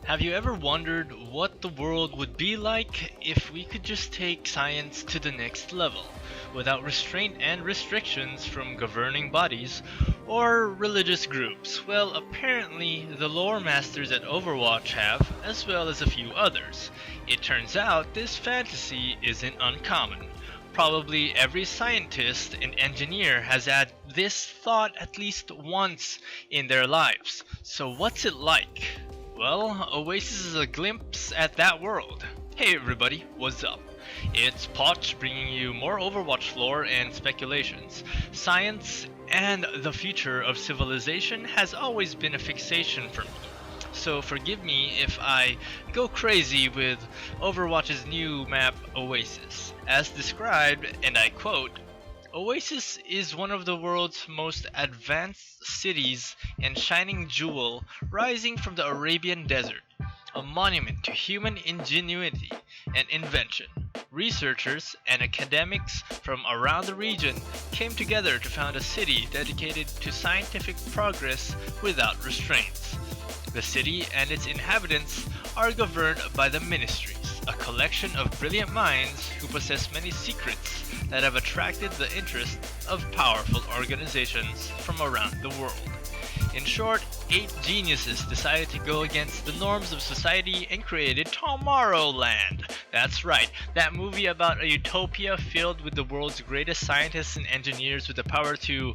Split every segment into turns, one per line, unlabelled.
Have you ever wondered what the world would be like if we could just take science to the next level, without restraint and restrictions from governing bodies or religious groups? Well, apparently the lore masters at Overwatch have, as well as a few others. It turns out this fantasy isn't uncommon. Probably every scientist and engineer has had this thought at least once in their lives. So what's it like? Well, Oasis is a glimpse at that world. Hey everybody, what's up? It's Poch bringing you more Overwatch lore and speculations. Science and the future of civilization has always been a fixation for me. So forgive me if I go crazy with Overwatch's new map Oasis. As described, and I quote, Oasis is one of the world's most advanced cities and shining jewel rising from the Arabian desert, a monument to human ingenuity and invention. Researchers and academics from around the region came together to found a city dedicated to scientific progress without restraints. The city and its inhabitants are governed by the ministries, a collection of brilliant minds who possess many secrets that have attracted the interest of powerful organizations from around the world. In short, 8 geniuses decided to go against the norms of society and created Tomorrowland. That's right, that movie about a utopia filled with the world's greatest scientists and engineers with the power to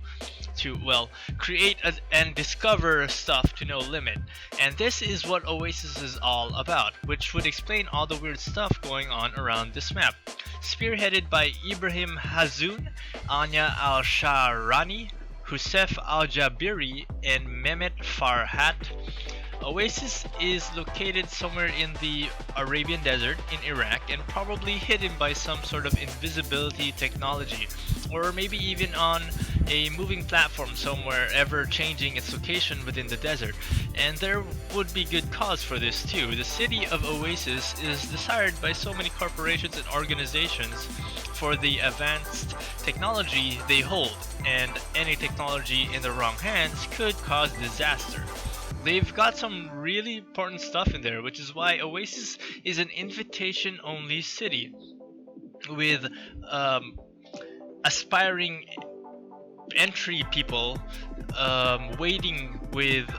create and discover stuff to no limit. And this is what Oasis is all about, which would explain all the weird stuff going on around this map. Spearheaded by Ibrahim Hazoun, Anya Al-Sharani, Husef Al-Jabiri, and Mehmet Farhat, Oasis is located somewhere in the Arabian Desert in Iraq and probably hidden by some sort of invisibility technology, or maybe even on a moving platform somewhere ever changing its location within the desert. And there would be good cause for this too. The city of Oasis is desired by so many corporations and organizations for the advanced technology they hold, and any technology in the wrong hands could cause disaster. They've got some really important stuff in there, which is why Oasis is an invitation-only city with aspiring entry people waiting with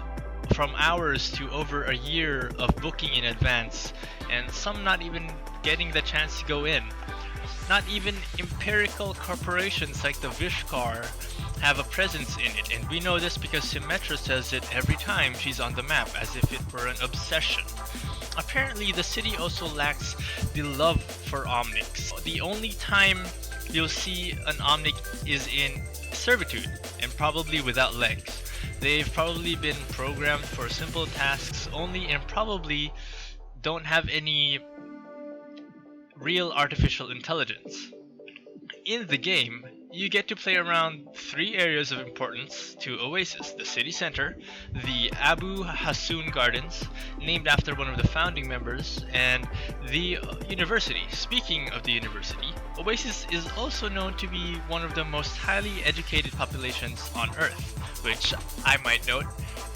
from hours to over a year of booking in advance, and some not even getting the chance to go in. Not even empirical corporations like the Vishkar have a presence in it, and we know this because Symmetra says it every time she's on the map, as if it were an obsession. Apparently, the city also lacks the love for Omnics. The only time you'll see an Omnic is in servitude, and probably without legs. They've probably been programmed for simple tasks only, and probably don't have any real artificial intelligence. In the game, you get to play around 3 areas of importance to Oasis: the city center, the Abu Hassoun Gardens, named after one of the founding members, and the university. Speaking of the university, Oasis is also known to be one of the most highly educated populations on Earth, which I might note,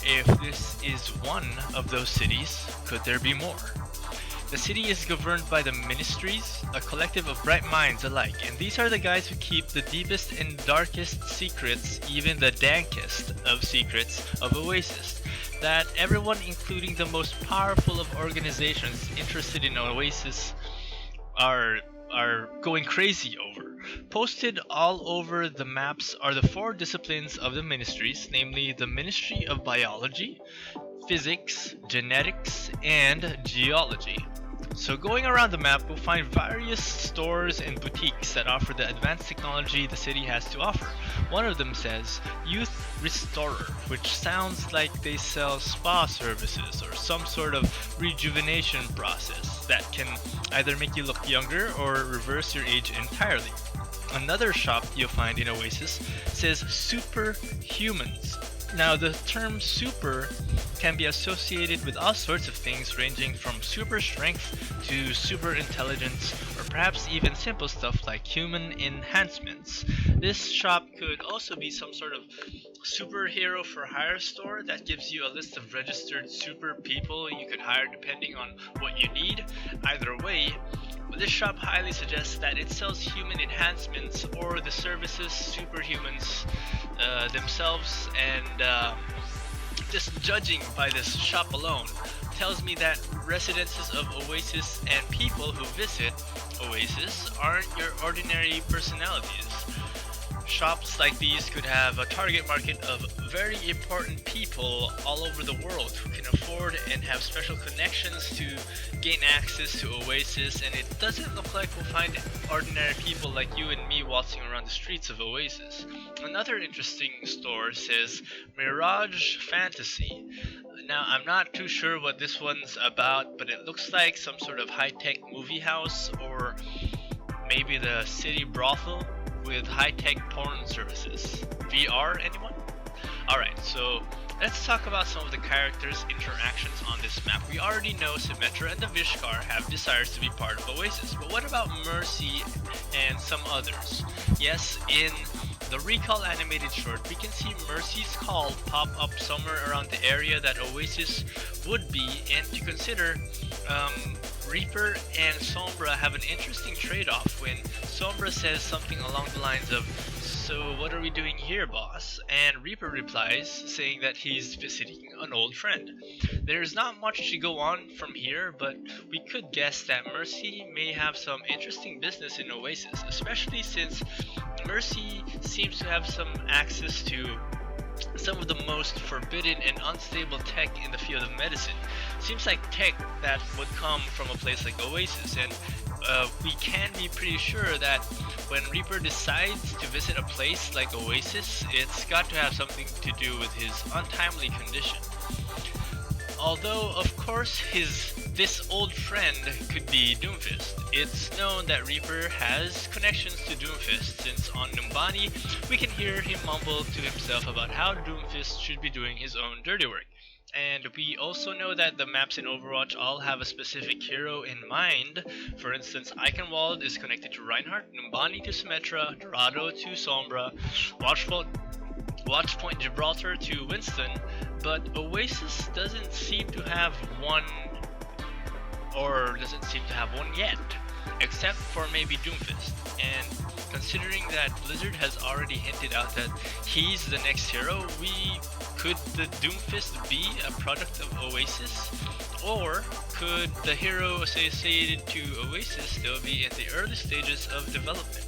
if this is one of those cities, could there be more? The city is governed by the ministries, a collective of bright minds alike, and these are the guys who keep the deepest and darkest secrets, even the dankest of secrets of Oasis, that everyone, including the most powerful of organizations interested in Oasis, are going crazy over. Posted all over the maps are the 4 disciplines of the ministries, namely the Ministry of Biology, Physics, Genetics, and Geology. So going around the map, we'll find various stores and boutiques that offer the advanced technology the city has to offer. One of them says Youth Restorer, which sounds like they sell spa services or some sort of rejuvenation process that can either make you look younger or reverse your age entirely. Another shop you'll find in Oasis says Superhumans, Now, the term super can be associated with all sorts of things ranging from super strength to super intelligence, or perhaps even simple stuff like human enhancements. This shop could also be some sort of superhero for hire store that gives you a list of registered super people you could hire depending on what you need. Either way, this shop highly suggests that it sells human enhancements or the services superhumans themselves, and just judging by this shop alone tells me that residences of Oasis and people who visit Oasis aren't your ordinary personalities. Shops like these could have a target market of very important people all over the world who can afford and have special connections to gain access to Oasis, and it doesn't look like we'll find ordinary people like you and me waltzing around the streets of Oasis. Another interesting store says Mirage Fantasy. Now, I'm not too sure what this one's about, but it looks like some sort of high-tech movie house, or maybe the city brothel with high-tech porn services. VR, anyone? Alright, so let's talk about some of the characters' interactions on this map. We already know Symmetra and the Vishkar have desires to be part of Oasis, but what about Mercy and some others? Yes, in the Recall animated short, we can see Mercy's call pop up somewhere around the area that Oasis would be, and to consider, Reaper and Sombra have an interesting trade-off when Sombra says something along the lines of, "So what are we doing here, boss?" And Reaper replies, saying that he's visiting an old friend. There's not much to go on from here, but we could guess that Mercy may have some interesting business in Oasis, especially since Mercy seems to have some access to some of the most forbidden and unstable tech in the field of medicine. Seems like tech that would come from a place like Oasis, and we can be pretty sure that when Reaper decides to visit a place like Oasis, it's got to have something to do with his untimely condition. Although, of course, this old friend could be Doomfist. It's known that Reaper has connections to Doomfist, since on Numbani we can hear him mumble to himself about how Doomfist should be doing his own dirty work. And we also know that the maps in Overwatch all have a specific hero in mind. For instance, Eichenwald is connected to Reinhardt, Numbani to Symmetra, Dorado to Sombra, Watchpoint Gibraltar to Winston, but Oasis doesn't seem to have one, or doesn't seem to have one yet, except for maybe Doomfist. And considering that Blizzard has already hinted out that he's the next hero, could the Doomfist be a product of Oasis? Or could the hero associated to Oasis still be in the early stages of development?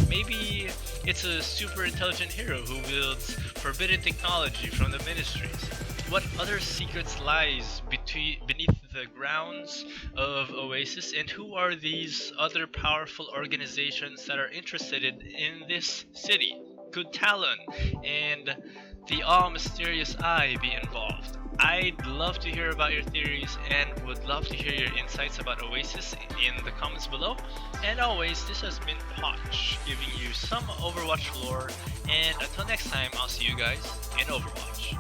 Maybe it's a super intelligent hero who wields forbidden technology from the ministries. What other secrets lies beneath the grounds of Oasis, and who are these other powerful organizations that are interested in this city? Could Talon and the all-mysterious Eye be involved? I'd love to hear about your theories and would love to hear your insights about Oasis in the comments below. And always, this has been Poch, giving you some Overwatch lore, and until next time, I'll see you guys in Overwatch.